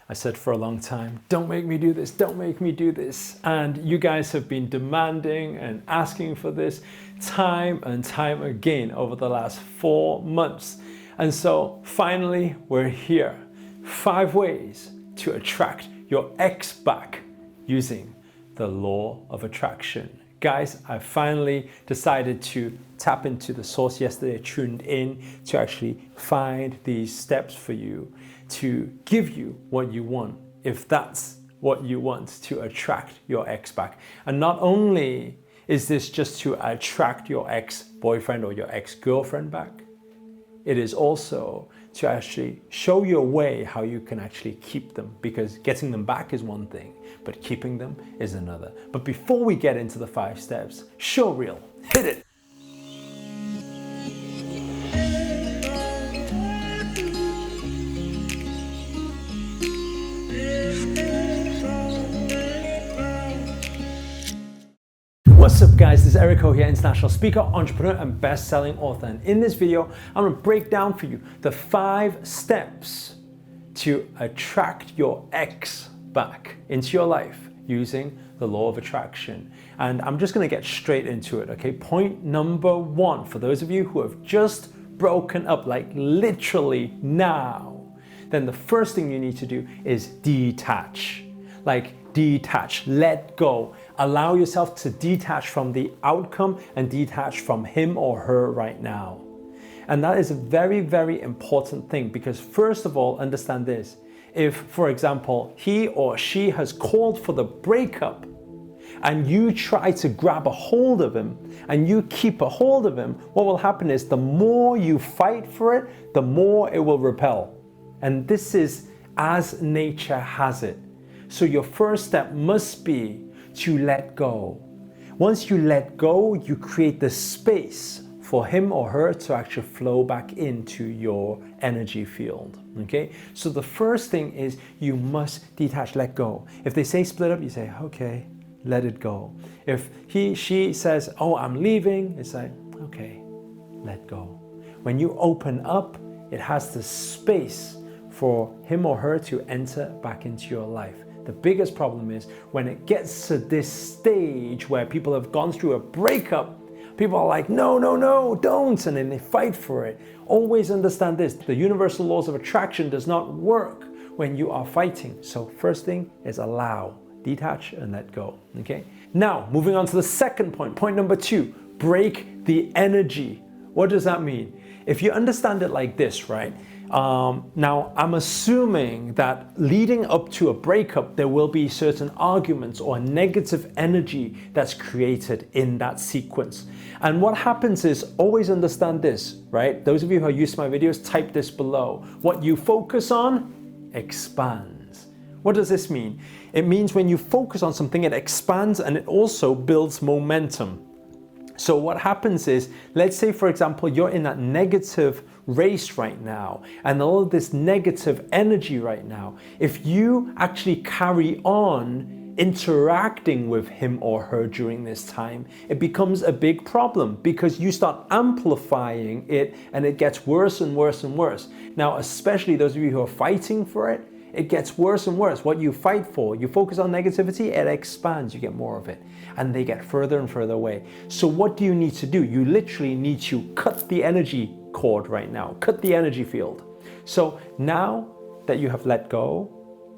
I said for a long time, don't make me do this, don't make me do this. And you guys have been demanding and asking for this time and time again over the last 4 months. And so finally, we're here. 5 ways to attract your ex back using the law of attraction. Guys, I finally decided to tap into the source yesterday. I tuned in to actually find these steps for you to give you what you want, if that's what you want, to attract your ex back. And not only is this just to attract your ex-boyfriend or your ex-girlfriend back, it is also to actually show you a way how you can actually keep them, because getting them back is one thing, but keeping them is another. But before we get into the 5 steps, show reel, hit it. What's up guys, this is Erico here, international speaker, entrepreneur and best-selling author. And in this video, I'm gonna break down for you the 5 steps to attract your ex back into your life using the law of attraction. And I'm just gonna get straight into it, okay? Point number 1, for those of you who have just broken up, like literally now, then the first thing you need to do is detach. Detach, let go. Allow yourself to detach from the outcome and detach from him or her right now. And that is a very, very important thing, because first of all, understand this. If, for example, he or she has called for the breakup and you try to grab a hold of him and you keep a hold of him, what will happen is the more you fight for it, the more it will repel. And this is as nature has it. So your first step must be to let go. Once you let go, you create the space for him or her to actually flow back into your energy field, okay? So the first thing is you must detach, let go. If they say split up, you say, okay, let it go. If she says, oh, I'm leaving, it's like, okay, let go. When you open up, it has the space for him or her to enter back into your life. The biggest problem is when it gets to this stage where people have gone through a breakup, people are like, no, no, no, don't, and then they fight for it. Always understand this, the universal laws of attraction does not work when you are fighting. So first thing is allow, detach and let go, okay? Now, moving on to the second point, point number 2, break the energy. What does that mean? If you understand it like this, right? Now, I'm assuming that leading up to a breakup, there will be certain arguments or negative energy that's created in that sequence. And what happens is, always understand this, right? Those of you who are used to my videos, type this below. What you focus on expands. What does this mean? It means when you focus on something, it expands and it also builds momentum. So what happens is, let's say for example, you're in that negative race right now and all of this negative energy right now. If you actually carry on interacting with him or her during this time, it becomes a big problem because you start amplifying it and it gets worse and worse and worse. Now, especially those of you who are fighting for it, it gets worse and worse. What you fight for, you focus on negativity, it expands, you get more of it. And they get further and further away. So what do you need to do? You literally need to cut the energy cord right now, cut the energy field. So now that you have let go,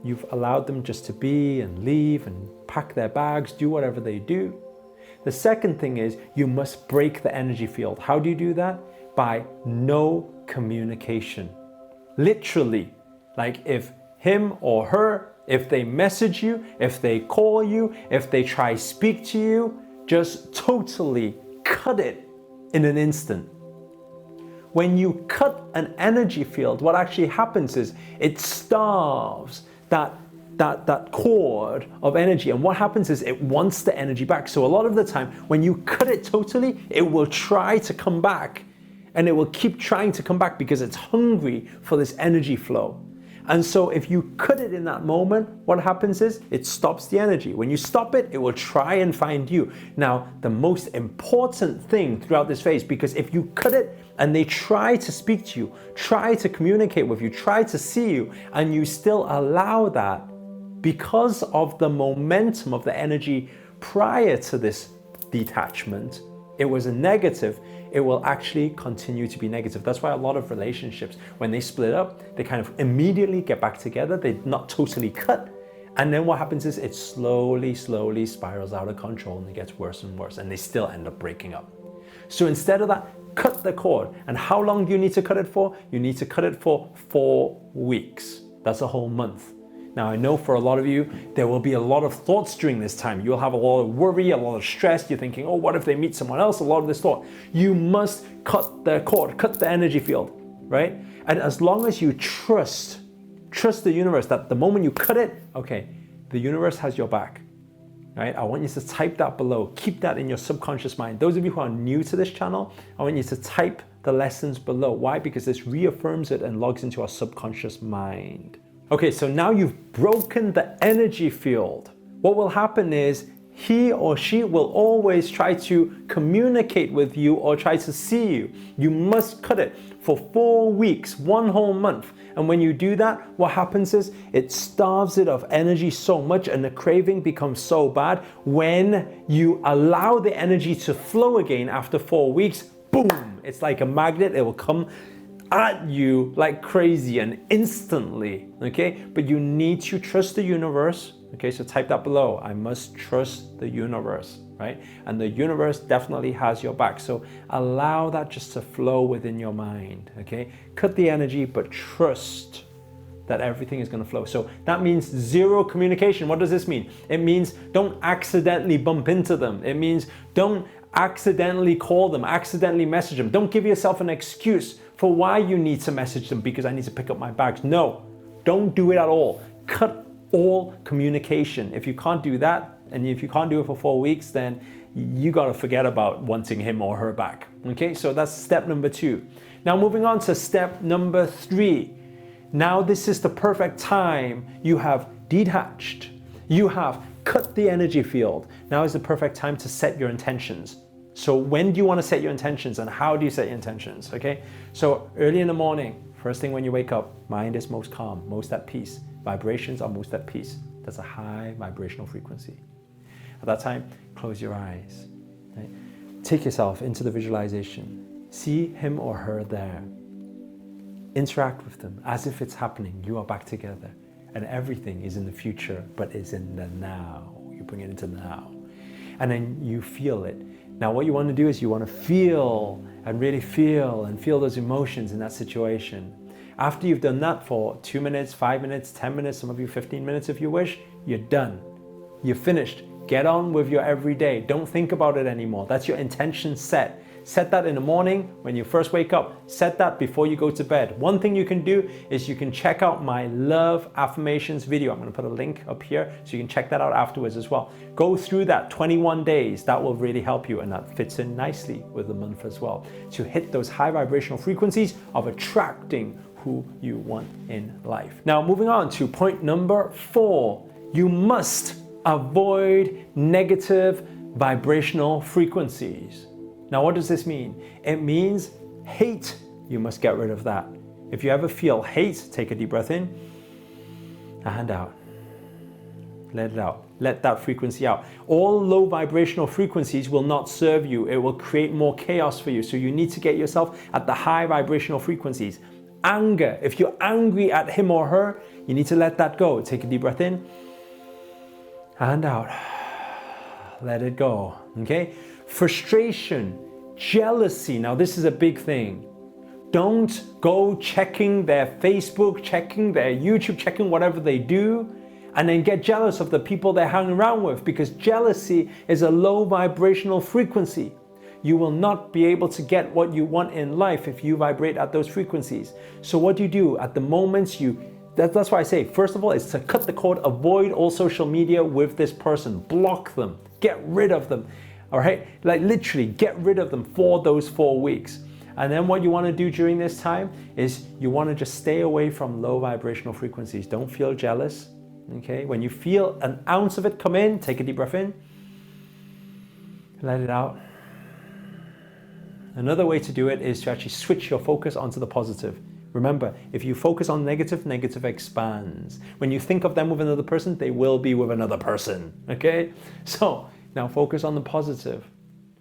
you've allowed them just to be and leave and pack their bags, do whatever they do. The second thing is you must break the energy field. How do you do that? By no communication. Literally, like if him or her, if they message you, if they call you, if they try to speak to you, just totally cut it in an instant. When you cut an energy field, what actually happens is it starves that cord of energy. And what happens is it wants the energy back. So a lot of the time, when you cut it totally, it will try to come back. And it will keep trying to come back because it's hungry for this energy flow. And so if you cut it in that moment, what happens is it stops the energy. When you stop it, it will try and find you. Now, the most important thing throughout this phase, because if you cut it and they try to speak to you, try to communicate with you, try to see you, and you still allow that, because of the momentum of the energy prior to this detachment, it was a negative, it will actually continue to be negative. That's why a lot of relationships, when they split up, they kind of immediately get back together. They're not totally cut. And then what happens is it slowly spirals out of control and it gets worse and worse, and they still end up breaking up. So instead of that, cut the cord. And how long do you need to cut it for? You need to cut it for 4 weeks. That's a whole month. Now, I know for a lot of you, there will be a lot of thoughts during this time. You'll have a lot of worry, a lot of stress. You're thinking, oh, what if they meet someone else? A lot of this thought. You must cut the cord, cut the energy field, right? And as long as you trust the universe that the moment you cut it, okay, the universe has your back, right? I want you to type that below. Keep that in your subconscious mind. Those of you who are new to this channel, I want you to type the lessons below. Why? Because this reaffirms it and logs into our subconscious mind. Okay, so now you've broken the energy field. What will happen is he or she will always try to communicate with you or try to see you. You must cut it for 4 weeks, 1 whole month. And when you do that, what happens is it starves it of energy so much and the craving becomes so bad. When you allow the energy to flow again after 4 weeks, boom, it's like a magnet, it will come at you like crazy and instantly, okay? But you need to trust the universe, okay? So type that below. I must trust the universe, right? And the universe definitely has your back. So allow that just to flow within your mind, okay? Cut the energy, but trust that everything is going to flow. So that means zero communication. What does this mean? It means don't accidentally bump into them. It means don't accidentally call them, accidentally message them. Don't give yourself an excuse for why you need to message them because I need to pick up my bags. No, don't do it at all. Cut all communication. If you can't do that, and if you can't do it for 4 weeks, then you got to forget about wanting him or her back. Okay, so that's step number 2. Now moving on to step number 3. Now this is the perfect time. You have detached. You have cut the energy field. Now is the perfect time to set your intentions. So when do you want to set your intentions and how do you set your intentions, okay? So early in the morning, first thing when you wake up, mind is most calm, most at peace. Vibrations are most at peace. That's a high vibrational frequency. At that time, close your eyes. Right? Take yourself into the visualization. See him or her there. Interact with them as if it's happening. You are back together. And everything is in the future, but is in the now. You bring it into the now. And then you feel it. Now what you want to do is you want to feel and really feel and feel those emotions in that situation. After you've done that for 2 minutes, 5 minutes, 10 minutes, some of you 15 minutes if you wish, you're done. You're finished. Get on with your everyday. Don't think about it anymore. That's your intention set. Set that in the morning when you first wake up. Set that before you go to bed. One thing you can do is you can check out my love affirmations video. I'm going to put a link up here so you can check that out afterwards as well. Go through that 21 days. That will really help you, and that fits in nicely with the month as well to hit those high vibrational frequencies of attracting who you want in life. Now moving on to point number 4. You must avoid negative vibrational frequencies. Now, what does this mean? It means hate. You must get rid of that. If you ever feel hate, take a deep breath in and out. Let it out. Let that frequency out. All low vibrational frequencies will not serve you. It will create more chaos for you. So you need to get yourself at the high vibrational frequencies. Anger. If you're angry at him or her, you need to let that go. Take a deep breath in and out. Let it go. Okay? Frustration, jealousy. Now this is a big thing. Don't go checking their Facebook, checking their YouTube, checking whatever they do, and then get jealous of the people they're hanging around with, because jealousy is a low vibrational frequency. You will not be able to get what you want in life if you vibrate at those frequencies. So what do you do at the moments that's why I say, first of all, is to cut the cord, avoid all social media with this person, block them, get rid of them. All right, like literally get rid of them for those 4 weeks. And then what you want to do during this time is you want to just stay away from low vibrational frequencies. Don't feel jealous. Okay? When you feel an ounce of it come in, take a deep breath in. Let it out. Another way to do it is to actually switch your focus onto the positive. Remember, if you focus on negative, negative expands. When you think of them with another person, they will be with another person. Okay? So now focus on the positive,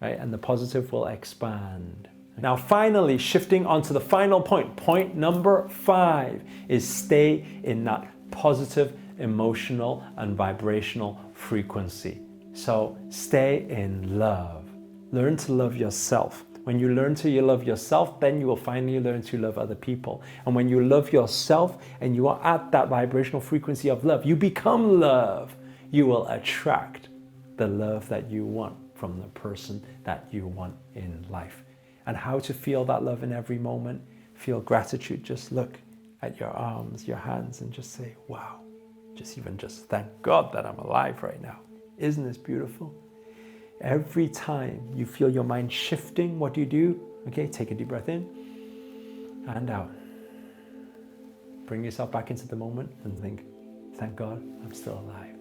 right? And the positive will expand. Now finally, shifting onto the final point. Point number 5 is stay in that positive emotional and vibrational frequency. So stay in love. Learn to love yourself. When you learn to love yourself, then you will finally learn to love other people. And when you love yourself and you are at that vibrational frequency of love, you become love. You will attract the love that you want from the person that you want in life. And how to feel that love in every moment? Feel gratitude. Just look at your arms, your hands, and just say, wow. Just thank God that I'm alive right now. Isn't this beautiful? Every time you feel your mind shifting, what do you do? Okay, take a deep breath in and out. Bring yourself back into the moment and think, thank God I'm still alive.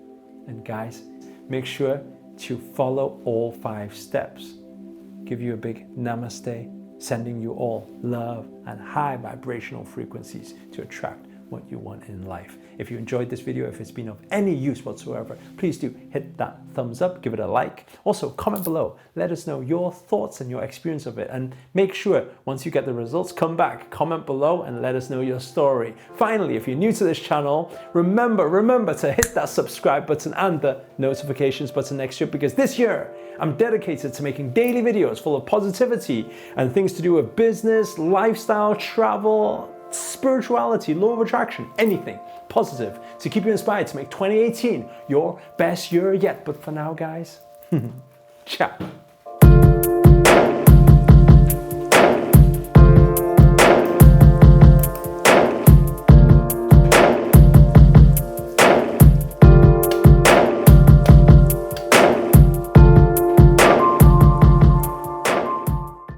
And guys, make sure to follow all 5 steps. Give you a big namaste, sending you all love and high vibrational frequencies to attract what you want in life. If you enjoyed this video, if it's been of any use whatsoever, please do hit that thumbs up, give it a like. Also, comment below. Let us know your thoughts and your experience of it. And make sure, once you get the results, come back, comment below, and let us know your story. Finally, if you're new to this channel, remember to hit that subscribe button and the notifications button next to it, because this year, I'm dedicated to making daily videos full of positivity and things to do with business, lifestyle, travel, spirituality, law of attraction, anything positive to keep you inspired to make 2018 your best year yet. But for now, guys, ciao.